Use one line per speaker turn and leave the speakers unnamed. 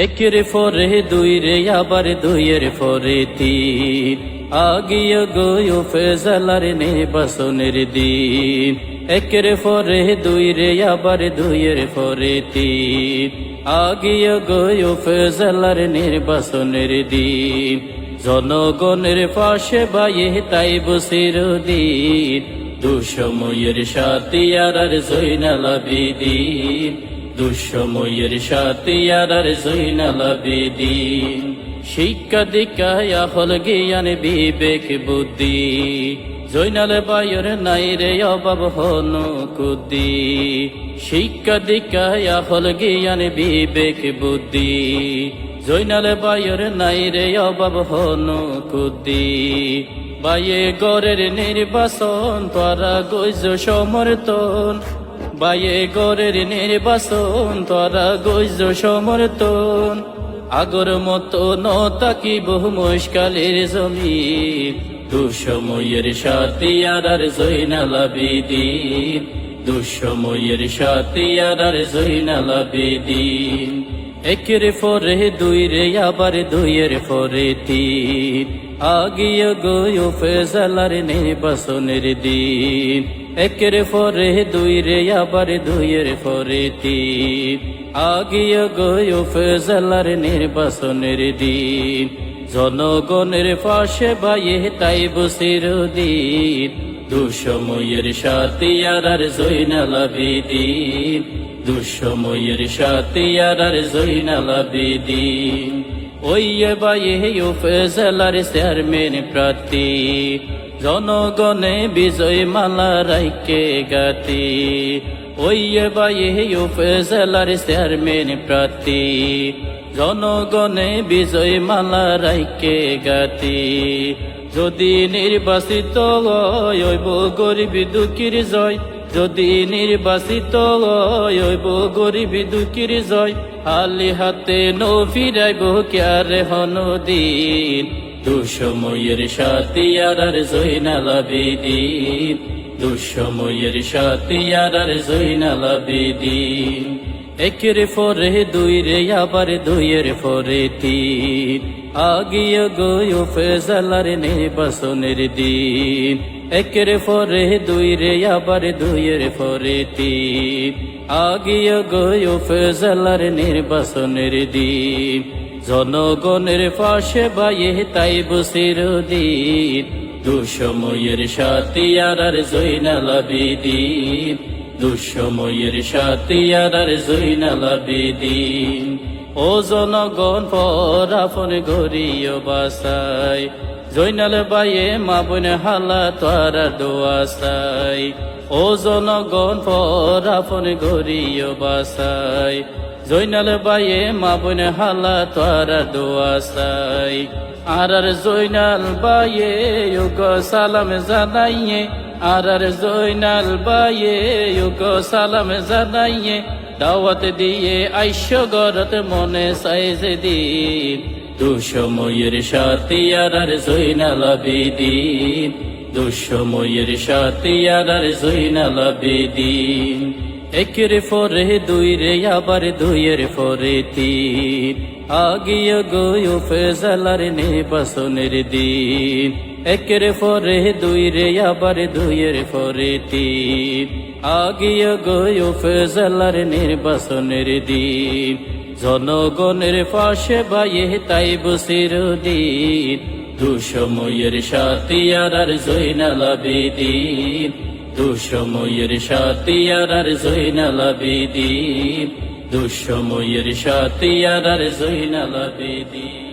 একের পরে দুই রে আবার দুইয়ের পরে তিন, আগিয়ে গয় ফেজালার নির্বাচনের দিন। একের পরে দুই রে আবার দুইয়ের পরে তিন, আগিয়ে গয় ফেজালার নির্বাচনের দিন। জনগণের পাশে বাইয়ে তাই বসির দিন, দুঃসময়ের সাথী আর জৈনাল আবেদিন, দুঃসময়ের সাথী আর জৈনাল আবেদিন। শিক্ষা দীক্ষায় হল জ্ঞান বিবেক বুদ্ধি, জৈনাল বায়ুর নাই রে অভাব হন কুদ্দি। শিক্ষা দীক্ষায় হল জ্ঞান বিবেক বুদ্ধি, জৈনাল বায়ুর নাই রে অভাব হন কুদ্দি। বাইয়ে গড়ের নির্বাচন তোরা গইজ সমর্থন, বাইয়ে গড়ের নির্বাচন তোরা গইজ সমর্থন। আগর মতো নতাকি বহু মুশকালের জমিন, দুঃসময়ের সাথী আর জৈনাল আবেদিন, দুঃসময়ের সাথী আর জৈনাল আবেদিন। একের পরে দুই রে আবার দুইয়ের পরে তিন, আগিয়ে গয় ফেজালার নির্বাচনের দিন। একের পরে দুই রে আবার দুইয়ের পরে তিন, আগিয়ে গয় ফেজালার নির্বাচনের দিন। জনগণের পাশে বাইয়ে তাই বসির দিন, দুঃসময়ের সাথী আর জৈনাল আবেদিন, দুঃসময়ের সাথী আর জৈনাল আবেদিন। ওইয়ে বাইয়ে ফেজালার চেয়ারম্যান প্রার্থী, জনগণে বিজয় মালা রাইকে গাতি। ওইয়ে বাইয়ে ফেজালার চেয়ারম্যান প্রার্থী, জনগণে বিজয় মালা রাইকে গাতি। যদি নির্বাচিত হইব গরিব দুঃখীর জয়, যদি নির্বাচিত হইব গরিব দুঃখীর জয়। হালি হাতে নো ফিরাইব ক্যারে হন দিন, দুঃসময়ের সাথী আর জৈনাল আবেদিন, দুঃসময়ের সাথী আর জৈনাল আবেদিন। একের পরে দুই রে আবার দুইয়ের পরে তিন, আগিয়ে গয় ফেজালার নির্বাচনের দিন। একের পরে দুই রে আবার দুইয়ের পরে তিন, আগিয়ে গয় ফেজালার নির্বাচনের দিন। জনগণের পাশে বাইয়ে তাই বসির দিন, দুঃসময়ের সাথী আর জৈনাল আবেদিন, দুঃসময়ের সাথী আর জৈনাল আবেদিন। ও জনগণ পর আপন গরিয় বাসাই, জৈনাল বাইয়ে মা বোন হালা তোরা দোয়া চাই। ও জনগণ পর আপন গরিয় বাসাই, জৈনাল বাইয়ে মা বোন হালা তোরা দোয়া চাই। আর জৈনাল বাইয়ে গো সালাম জানাইয়ে, আর জৈনাল বাইয়ে গো সালাম জানাইয়ে। দাওয়াত দিয়ে আইস গরত মনে সাইজে দিন, দুঃসময়ের সাথী আর জৈনাল আবেদিন, দুঃসময়ের সাথী আর জৈনাল আবেদিন। একের পরে দুই রে আবার দুইয়ের পরে তিন, আগিয়ে গয় ফেজালার নির্বাচনের দিন। একের পরে দুই রে আবার দুইয়ের পরে তিন, আগিয়ে গয় ফেজালার নির্বাচনের দিন। জনগণের পাশে বাইয়ে তাই বসির দিন, দুঃসময়ের সাথী আর জৈনাল আবেদিন, দুঃসময়ের সাথী আর জৈনাল আবেদিন, দুঃসময়ের সাথী আর জৈনাল আবেদিন।